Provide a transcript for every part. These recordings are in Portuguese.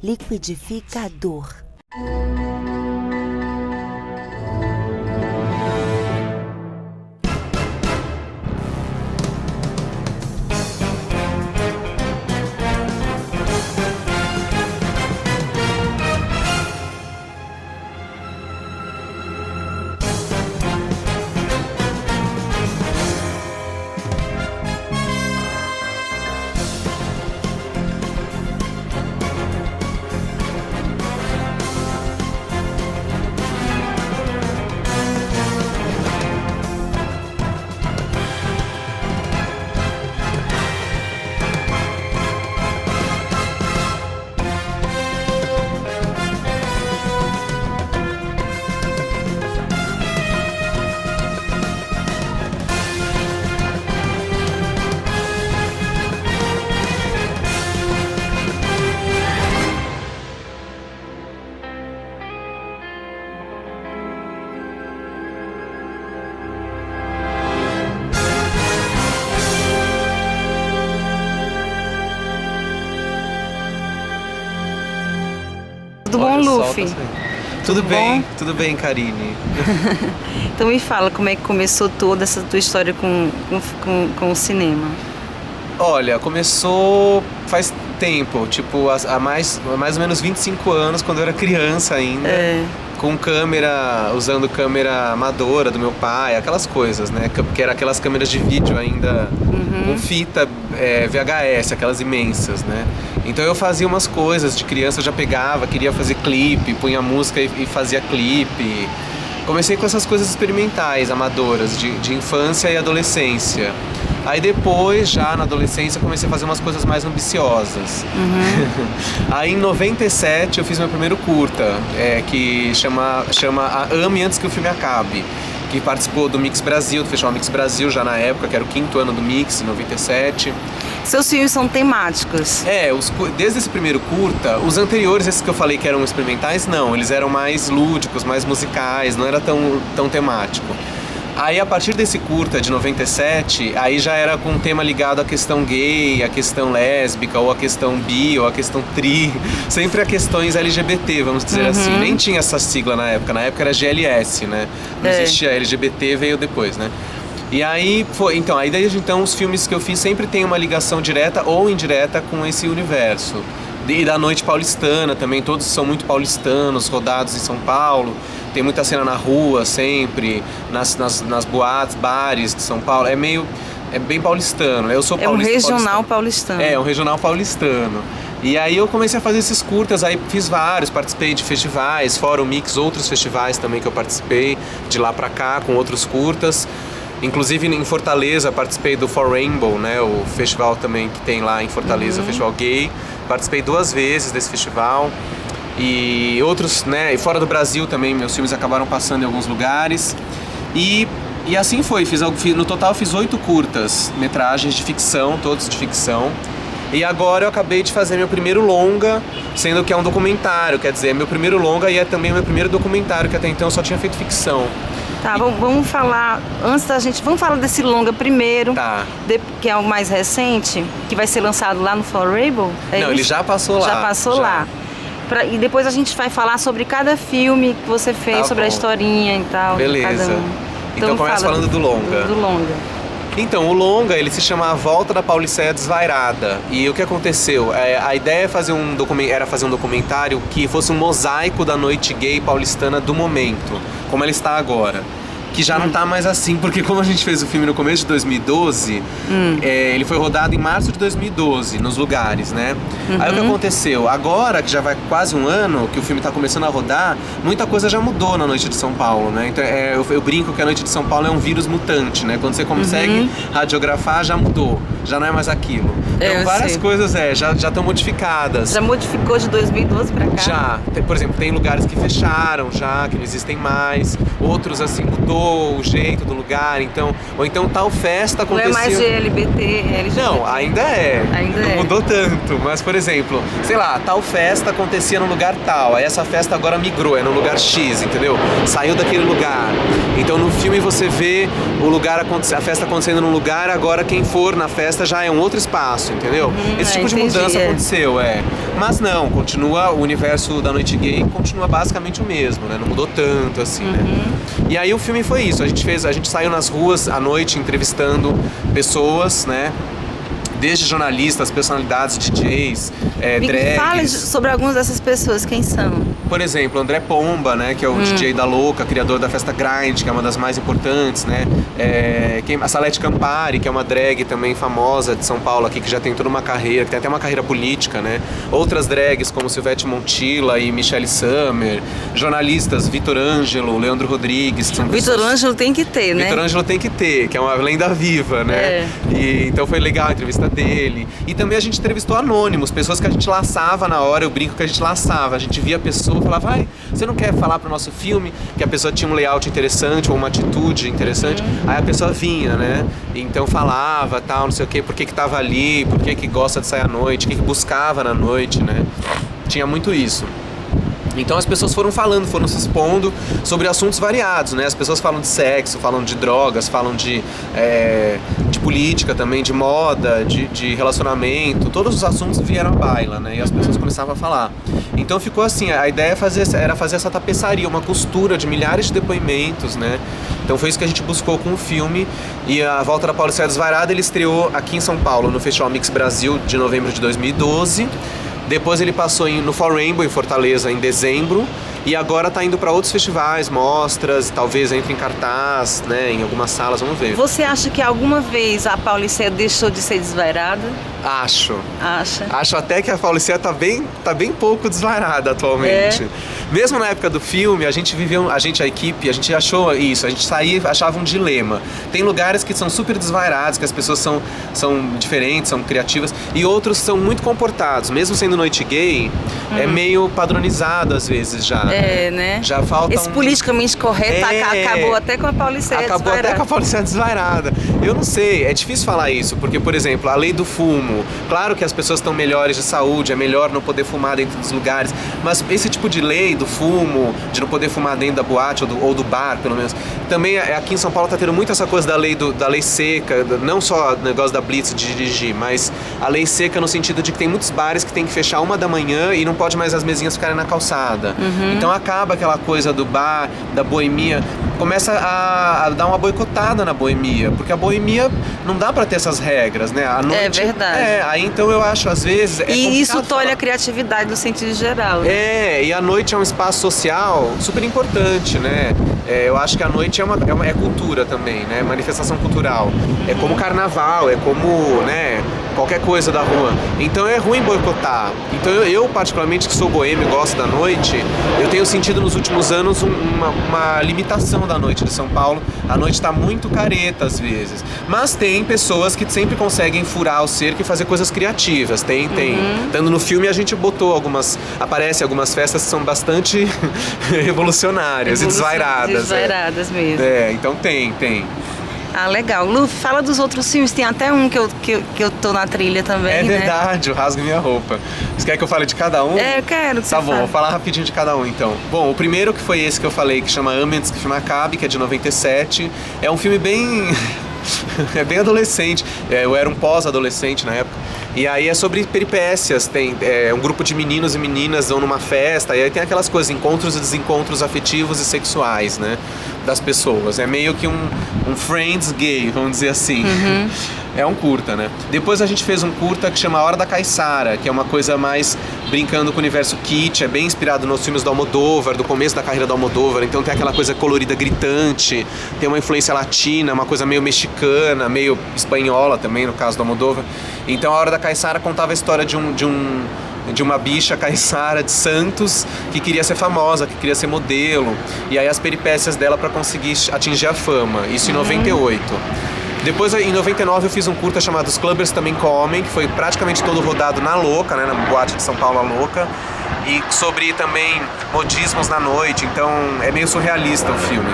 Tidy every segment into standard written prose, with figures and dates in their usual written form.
liquidificador. Tudo bom, Luffy? Tudo bem, Karine. Então me fala como é que começou toda essa tua história com o cinema. Olha, começou faz tempo, tipo, há mais ou menos 25 anos, quando eu era criança ainda. Com câmera, usando câmera amadora do meu pai, aquelas coisas, né? Que era aquelas câmeras de vídeo ainda com fita VHS, aquelas imensas, né? Então eu fazia umas coisas de criança, eu já pegava, queria fazer clipe, punha música e fazia clipe. Comecei com essas coisas experimentais, amadoras, de infância e adolescência. Aí depois, já na adolescência, comecei a fazer umas coisas mais ambiciosas. Aí em 97 eu fiz meu primeiro curta, que chama A Ame Antes Que o Filme Acabe, que participou do Mix Brasil, do Festival Mix Brasil já na época, que era o 5º ano do Mix, em 97. Seus filmes são temáticos? Desde esse primeiro curta, os anteriores, esses que eu falei que eram experimentais, não, eles eram mais lúdicos, mais musicais, não era tão temático. Aí a partir desse curta de 97, aí já era com um tema ligado à questão gay, à questão lésbica, ou à questão bi, ou à questão tri, sempre a questões LGBT, vamos dizer assim. Nem tinha essa sigla na época era GLS, né? Não existia LGBT, veio depois, né? E aí aí desde então os filmes que eu fiz sempre tem uma ligação direta ou indireta com esse universo. E da noite paulistana também, todos são muito paulistanos, rodados em São Paulo. Tem muita cena na rua sempre, nas boates, bares de São Paulo. É bem paulistano, né? Eu sou paulista. É um regional paulistano. É um regional paulistano. E aí eu comecei a fazer esses curtas, aí fiz vários, participei de festivais, fora o Mix, outros festivais também que eu participei, de lá pra cá, com outros curtas. Inclusive em Fortaleza participei do For Rainbow, né? O festival também que tem lá em Fortaleza, o festival gay. Participei 2 vezes desse festival. E outros, né? E fora do Brasil também, meus filmes acabaram passando em alguns lugares. E assim foi, no total fiz 8 curtas-metragens de ficção, todos de ficção. E agora eu acabei de fazer meu primeiro longa, sendo que é um documentário, quer dizer, é meu primeiro longa e é também meu primeiro documentário, que até então eu só tinha feito ficção. Tá, vamos falar, vamos falar desse longa primeiro, que é o mais recente, que vai ser lançado lá no For Rainbow? Não, ele já passou lá. Já passou lá. E depois a gente vai falar sobre cada filme que você fez, sobre a historinha e tal. Beleza. Cada um. Então começa falando do longa. Do longa. Então, o longa, ele se chama A Volta da Pauliceia Desvairada. E o que aconteceu? A ideia era fazer um documentário que fosse um mosaico da noite gay paulistana do momento, como ela está agora. Que já não tá mais assim, porque como a gente fez o filme no começo de 2012, ele foi rodado em março de 2012, nos lugares, né? Aí o que aconteceu? Agora, que já vai quase um ano, que o filme tá começando a rodar, muita coisa já mudou na noite de São Paulo, né? Então eu brinco que a noite de São Paulo é um vírus mutante, né? Quando você consegue radiografar, já mudou, já não é mais aquilo. Então várias coisas já estão modificadas. Já modificou de 2012 pra cá? Já. Por exemplo, tem lugares que fecharam já, que não existem mais. Outros, assim, mudou. mudou o jeito do lugar, então, ou então tal festa acontecia... Não é mais de LGBT. Não, ainda é. Não mudou tanto, mas por exemplo, sei lá, tal festa acontecia no lugar tal, aí essa festa agora migrou, é no lugar X, entendeu? Saiu daquele lugar. Então no filme você vê o lugar a festa acontecendo num lugar, agora quem for na festa já é um outro espaço, entendeu? Esse tipo de mudança aconteceu, Mas não, continua, o universo da noite gay continua basicamente o mesmo, né? Não mudou tanto, assim, né? E aí o filme foi isso, a gente saiu nas ruas à noite entrevistando pessoas, né? Desde jornalistas, personalidades, DJs, drags. Fala sobre algumas dessas pessoas, quem são? Por exemplo, André Pomba, né, que é o DJ da Louca, criador da Festa Grind, que é uma das mais importantes, né? A Salete Campari, que é uma drag também famosa de São Paulo aqui, que já tem toda uma carreira, que tem até uma carreira política, né? Outras drags como Silvete Montilla e Michelle Summer, jornalistas Vitor Ângelo, Leandro Rodrigues, que são Vitor Ângelo tem que ter, né? Vitor Ângelo tem que ter, que é uma lenda viva, né? E então foi legal a entrevista dele. E também a gente entrevistou anônimos, pessoas que a gente laçava na hora, eu brinco que a gente laçava. A gente via a pessoa, falava, você não quer falar pro nosso filme? Que a pessoa tinha um layout interessante ou uma atitude interessante. Aí a pessoa vinha, né? Então falava, tal, não sei o quê, por que tava ali, por que gosta de sair à noite, o que buscava na noite, né? Tinha muito isso. Então as pessoas foram falando, foram se expondo sobre assuntos variados, né? As pessoas falam de sexo, falam de drogas, falam de política também, de moda, de relacionamento. Todos os assuntos vieram à baila, né? E as pessoas começavam a falar. Então ficou assim, a ideia era fazer essa tapeçaria, uma costura de milhares de depoimentos, né? Então foi isso que a gente buscou com o filme. E a Volta da Paulicéia Desvairada, ele estreou aqui em São Paulo, no Festival Mix Brasil, de novembro de 2012. Depois ele passou no Fall Rainbow, em Fortaleza, em dezembro. E agora tá indo para outros festivais, mostras, talvez entre em cartaz, né, em algumas salas, vamos ver. Você acha que alguma vez a Paulicéia deixou de ser desvairada? Acho. Acha? Acho até que a Paulicéia tá bem pouco desvairada atualmente. Mesmo na época do filme, a equipe, a gente achou isso, a gente achava um dilema. Tem lugares que são super desvairados, que as pessoas são diferentes, são criativas, e outros são muito comportados. Mesmo sendo noite gay, é meio padronizado às vezes já. Né? Já falta esse politicamente correto acabou até com a Paulicéia desvairada. Acabou até com a Paulicéia desvairada. Eu não sei, é difícil falar isso, porque, por exemplo, a lei do fumo, claro que as pessoas estão melhores de saúde, é melhor não poder fumar dentro dos lugares, mas esse tipo de lei do fumo, de não poder fumar dentro da boate ou do bar, pelo menos, também aqui em São Paulo tá tendo muito essa coisa da lei seca, não só o negócio da blitz de dirigir, mas a lei seca no sentido de que tem muitos bares que tem que fechar 1h e não pode mais as mesinhas ficarem na calçada. Então acaba aquela coisa do bar, da boemia, começa a dar uma boicotada na boemia, porque a boemia não dá pra ter essas regras, né? A noite, é verdade. Aí então eu acho, às vezes... E isso tolhe a criatividade no sentido geral. Né? E a noite é um espaço social super importante, né? Eu acho que a noite é cultura também, né? Manifestação cultural. É como carnaval, é como, né? Qualquer coisa da rua. Então é ruim boicotar. Então eu particularmente, que sou boêmio e gosto da noite, eu tenho sentido nos últimos anos uma limitação da noite de São Paulo. A noite está muito careta às vezes. Mas tem pessoas que sempre conseguem furar o cerco e fazer coisas criativas. Tem. Estando no filme a gente botou aparece algumas festas que são bastante revolucionárias e desvairadas. Desvairadas mesmo. Então tem. Ah, legal. Lu, fala dos outros filmes. Tem até um que eu tô na trilha também, É verdade, né? O Rasgue Minha Roupa. Você quer que eu fale de cada um? Eu quero que Tá bom, vou falar rapidinho de cada um, então. Bom, o primeiro que foi esse que eu falei, que chama Ame Antes que o Filme Acabe, que é de 97. É um filme bem... é bem adolescente. Eu era um pós-adolescente na época. E aí é sobre peripécias. Tem um grupo de meninos e meninas vão numa festa, e aí tem aquelas coisas, encontros e desencontros afetivos e sexuais, né? Das pessoas. É meio que um Friends gay, vamos dizer assim. É um curta, né? Depois a gente fez um curta que chama A Hora da Caiçara, que é uma coisa mais brincando com o universo kitsch, é bem inspirado nos filmes do Almodóvar, do começo da carreira do Almodóvar, então tem aquela coisa colorida gritante, tem uma influência latina, uma coisa meio mexicana, meio espanhola também, no caso do Almodóvar. Então A Hora da Caiçara contava a história de uma bicha caiçara de Santos que queria ser famosa, que queria ser modelo, e aí as peripécias dela para conseguir atingir a fama, isso em 98. Depois, em 99, eu fiz um curta chamado Os Clubbers Também Comem, que foi praticamente todo rodado na Louca, né, na boate de São Paulo, a Louca, e sobre também modismos na noite, então é meio surrealista o filme.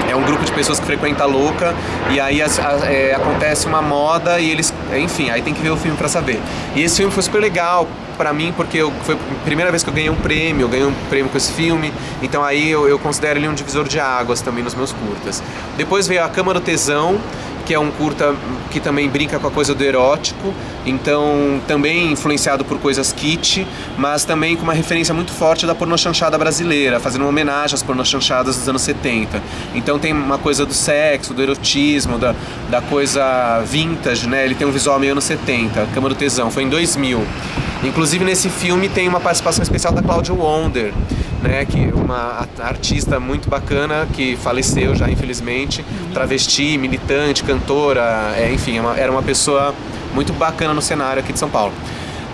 É um grupo de pessoas que frequenta a louca e aí acontece uma moda e eles... Enfim, aí tem que ver o filme pra saber. E esse filme foi super legal pra mim porque foi a primeira vez que eu ganhei um prêmio com esse filme. Então aí eu considero ele um divisor de águas também nos meus curtas. Depois veio A Cama do Tesão, que é um curta que também brinca com a coisa do erótico, então também influenciado por coisas kitsch, mas também com uma referência muito forte da pornochanchada brasileira, fazendo uma homenagem às pornochanchadas dos anos 70. Então tem uma coisa do sexo, do erotismo, da coisa vintage, né? Ele tem um visual meio anos 70, A Cama do Tesão, foi em 2000. Inclusive nesse filme tem uma participação especial da Claudia Wonder, né, que é uma artista muito bacana que faleceu já infelizmente, travesti, militante, cantora, enfim, era uma pessoa muito bacana no cenário aqui de São Paulo.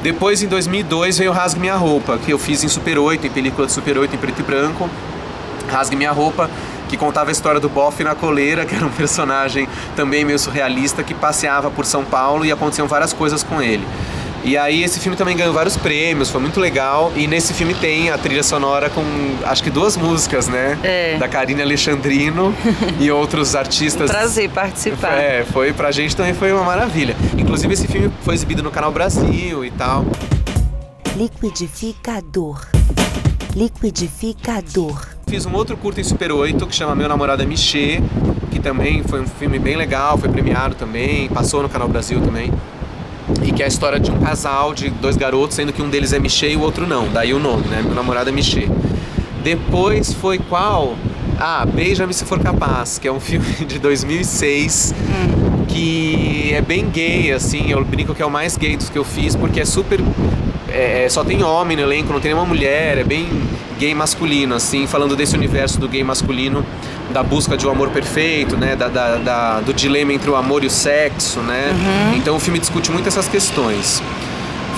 Depois, em 2002, veio Rasgue Minha Roupa, que eu fiz em Super 8, em película de Super 8 em preto e branco. Rasgue Minha Roupa, que contava a história do Bofe na Coleira, que era um personagem também meio surrealista que passeava por São Paulo e aconteciam várias coisas com ele. E aí esse filme também ganhou vários prêmios, foi muito legal. E nesse filme tem a trilha sonora com, acho que 2 músicas, né? Da Karine Alexandrino e outros artistas. Prazer participar. Foi pra gente também foi uma maravilha. Inclusive esse filme foi exibido no Canal Brasil e tal. Liquidificador. Liquidificador. Fiz um outro curta em Super 8 que chama Meu Namorado é Michê, que também foi um filme bem legal, foi premiado também, passou no Canal Brasil também. E que é a história de um casal, de 2 garotos, sendo que um deles é Michê e o outro não. Daí o nome, né? Meu Namorado é Michê. Depois foi qual? Beija-me Se For Capaz, que é um filme de 2006, que é bem gay, assim. Eu brinco que é o mais gay dos que eu fiz, porque é super... só tem homem no elenco, não tem nenhuma mulher, é bem gay masculino, assim, falando desse universo do gay masculino, da busca de um amor perfeito, né, do dilema entre o amor e o sexo, né, então o filme discute muito essas questões.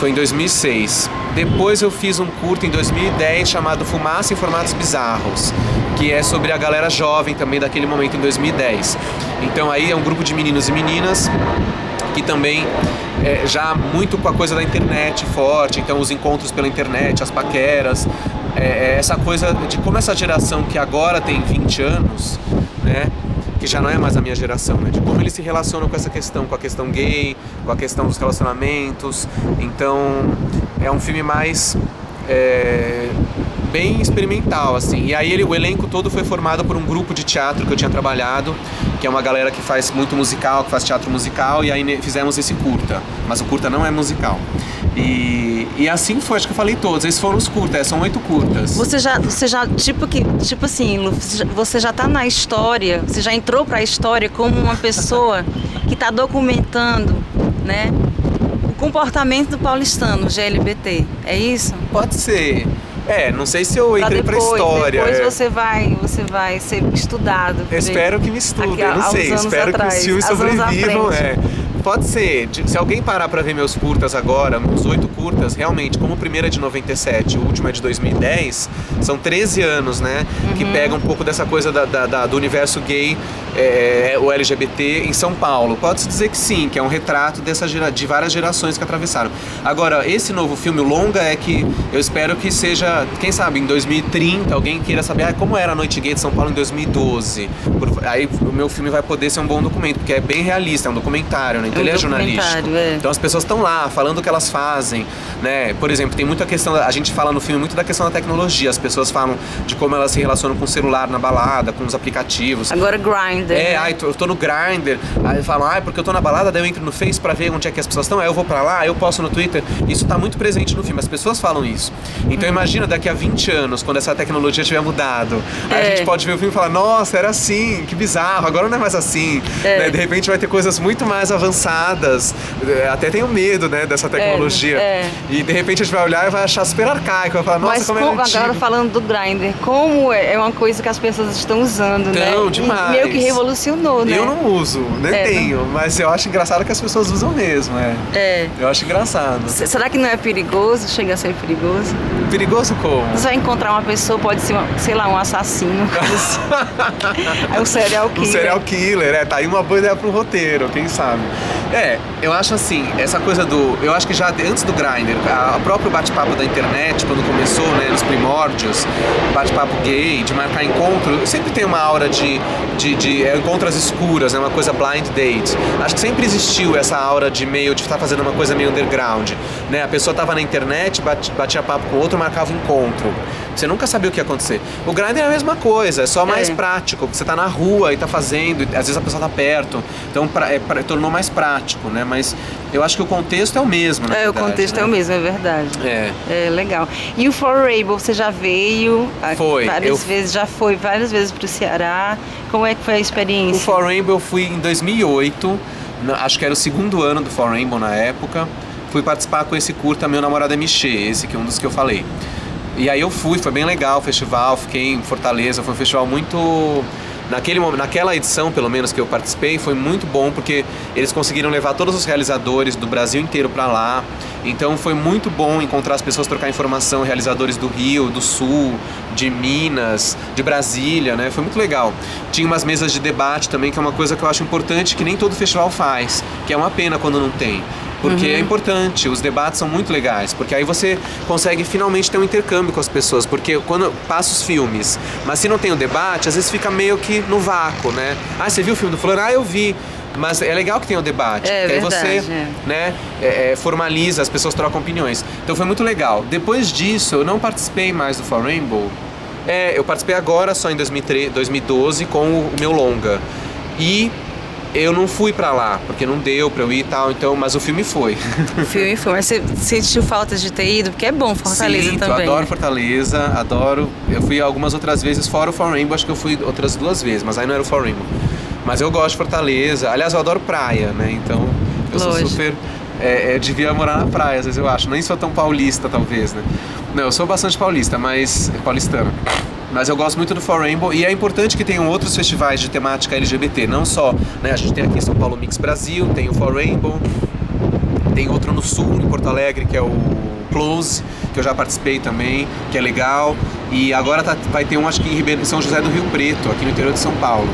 Foi em 2006. Depois eu fiz um curta em 2010 chamado Fumaça em Formatos Bizarros, que é sobre a galera jovem também daquele momento em 2010. Então aí é um grupo de meninos e meninas que também já muito com a coisa da internet forte, então os encontros pela internet, as paqueras, essa coisa de como essa geração que agora tem 20 anos, né, que já não é mais a minha geração, né, de como eles se relacionam com essa questão, com a questão gay, com a questão dos relacionamentos. Então é um filme mais bem experimental, assim. E aí o elenco todo foi formado por um grupo de teatro que eu tinha trabalhado, que é uma galera que faz muito musical, que faz teatro musical, e aí fizemos esse curta, mas o curta não é musical. E assim foi, acho que eu falei todos, esses foram os curtas, são 8 curtas. Você já tipo assim, Lu, você já tá na história, você já entrou pra história como uma pessoa que tá documentando, né, o comportamento do paulistano, GLBT, é isso? Pode ser. Não sei se eu entrei pra história. Depois você vai ser estudado. Espero que me estudem, eu não sei. Espero que os filmes sobrevivam. Pode ser. Se alguém parar pra ver meus curtas agora, meus 8 curtas, realmente, como o primeiro é de 97, o último é de 2010, são 13 anos, né? Que pega um pouco dessa coisa do universo gay, o LGBT em São Paulo. Pode-se dizer que sim, que é um retrato de várias gerações que atravessaram. Agora, esse novo filme, o longa, é que eu espero que seja, quem sabe, em 2030, alguém queira saber como era a noite gay de São Paulo em 2012. Aí o meu filme vai poder ser um bom documento, porque é bem realista, é um documentário, né? Então ele é jornalístico. Então as pessoas estão lá falando o que elas fazem, né? Por exemplo, tem muita questão, a gente fala no filme muito da questão da tecnologia, as pessoas falam de como elas se relacionam com o celular na balada, com os aplicativos. Agora Grindr. Eu tô no Grindr, aí falam, porque eu tô na balada, daí eu entro no Face pra ver onde é que as pessoas estão, aí eu vou pra lá, eu posto no Twitter. Isso tá muito presente no filme, as pessoas falam isso. Então imagina daqui a 20 anos, quando essa tecnologia tiver mudado, aí a gente pode ver o filme e falar, nossa, era assim, que bizarro, agora não é mais assim. Né? De repente vai ter coisas muito mais avançadas, até tenho medo, né, dessa tecnologia. E de repente a gente vai olhar e vai achar super arcaico, vai falar, nossa, mas como é antigo. Agora falando do Grindr, como é uma coisa que as pessoas estão usando, né? Demais. E meio que revolucionou, né? Eu não uso, nem tenho, mas eu acho engraçado que as pessoas usam mesmo, Eu acho engraçado. Será que não é perigoso? Chega a ser perigoso? Perigoso como? Você vai encontrar uma pessoa, pode ser, sei lá, um assassino. É um serial killer. Um serial killer, tá aí uma boa ideia pro roteiro, quem sabe. Eu acho assim, essa coisa eu acho que já antes do Grindr, o próprio bate-papo da internet, quando começou, né, nos primórdios, bate-papo gay, de marcar encontro, sempre tem uma aura de encontros escuras, né, uma coisa blind date. Acho que sempre existiu essa aura de estar fazendo uma coisa meio underground, né? A pessoa tava na internet, batia papo com o outro, marcava um encontro. Você nunca sabia o que ia acontecer. O Grindr é a mesma coisa, é só mais prático. Você tá na rua e tá fazendo, às vezes a pessoa tá perto. Então tornou mais prático, né? Mas eu acho que o contexto é o mesmo, né? O contexto, né? É o mesmo, é verdade. É legal. E o For Rainbow, você já veio várias vezes pro Ceará. Como é que foi a experiência? O For Rainbow eu fui em 2008, acho que era o segundo ano do For Rainbow na época. Fui participar com esse curta Meu Namorado é Michê, esse que é um dos que eu falei. E aí eu fui, foi bem legal o festival, fiquei em Fortaleza, foi um festival muito... Naquela edição, pelo menos, que eu participei, foi muito bom, porque eles conseguiram levar todos os realizadores do Brasil inteiro para lá. Então foi muito bom encontrar as pessoas, trocar informação, realizadores do Rio, do Sul, de Minas, de Brasília, né? Foi muito legal. Tinha umas mesas de debate também, que é uma coisa que eu acho importante, que nem todo festival faz, que é uma pena quando não tem. Porque é importante, os debates são muito legais, porque aí você consegue finalmente ter um intercâmbio com as pessoas, porque quando passa os filmes, mas se não tem o debate, às vezes fica meio que no vácuo, né? Ah, você viu o filme do fulano? Ah, eu vi. Mas é legal que tenha o debate, porque aí você né, formaliza, as pessoas trocam opiniões. Então foi muito legal. Depois disso, eu não participei mais do For Rainbow. Eu participei agora, só em 2012, com o meu longa. E eu não fui pra lá, porque não deu pra eu ir e tal, então, mas o filme foi. O filme foi, mas você sentiu falta de ter ido? Porque é bom Fortaleza. Sim, também. Eu adoro Fortaleza, adoro. Eu fui algumas outras vezes, fora o For Rainbow, acho que eu fui outras 2 vezes, mas aí não era o For Rainbow. Mas eu gosto de Fortaleza, aliás, eu adoro praia, né, então eu sou super... devia morar na praia, às vezes eu acho, nem sou tão paulista, talvez, né. Não, eu sou bastante paulista, mas paulistano. Mas eu gosto muito do For Rainbow e é importante que tenham outros festivais de temática LGBT, não só, né, a gente tem aqui em São Paulo o Mix Brasil, tem o For Rainbow, tem outro no Sul, em Porto Alegre, que é o Close, que eu já participei também, que é legal, e agora vai ter um, acho que em São José do Rio Preto, aqui no interior de São Paulo.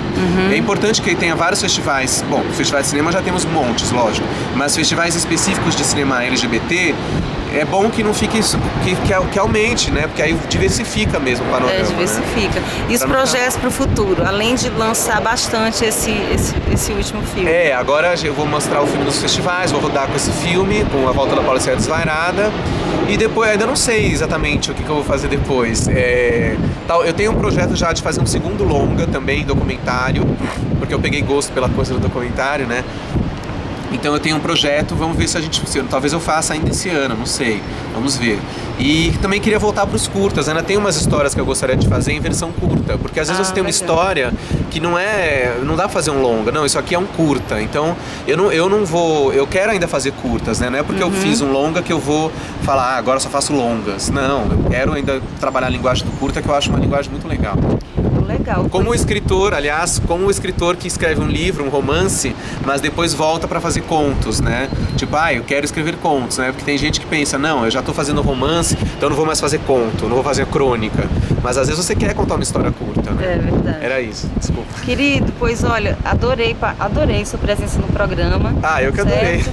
É importante que tenha vários festivais, bom, festivais de cinema já temos montes, lógico, mas festivais específicos de cinema LGBT, é bom que não fique isso, que aumente, né? Porque aí diversifica mesmo o panorama. Diversifica. Né? E os projetos para o futuro, além de lançar bastante esse último filme? Agora eu vou mostrar o filme nos festivais, vou rodar com esse filme, com A Volta da Paulicéia Desvairada. E depois, ainda não sei exatamente o que eu vou fazer depois. Eu tenho um projeto já de fazer um segundo longa também, documentário, porque eu peguei gosto pela coisa do documentário, né? Então eu tenho um projeto, vamos ver se talvez eu faça ainda esse ano, não sei, vamos ver. E também queria voltar para os curtas, ainda tem umas histórias que eu gostaria de fazer em versão curta, porque às vezes você tem uma história que não dá pra fazer um longa, não, isso aqui é um curta, então eu quero ainda fazer curtas, né, não é porque eu fiz um longa que eu vou falar, agora só faço longas, não, eu quero ainda trabalhar a linguagem do curta, que eu acho uma linguagem muito legal. Legal. Como escritor, aliás, como o escritor que escreve um livro, um romance, mas depois volta pra fazer contos, né? Tipo, eu quero escrever contos, né? Porque tem gente que pensa, não, eu já tô fazendo romance, então eu não vou mais fazer conto, não vou fazer crônica. Mas às vezes você quer contar uma história curta, né? É verdade. Era isso, desculpa. Querido, pois olha, adorei sua presença no programa. Eu que adorei.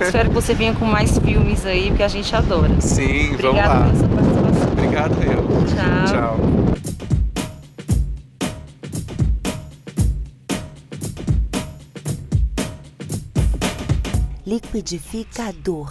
Espero que você venha com mais filmes aí, porque a gente adora. Sim, Obrigada vamos lá. Pela sua participação. Obrigado, eu. Tchau. Liquidificador.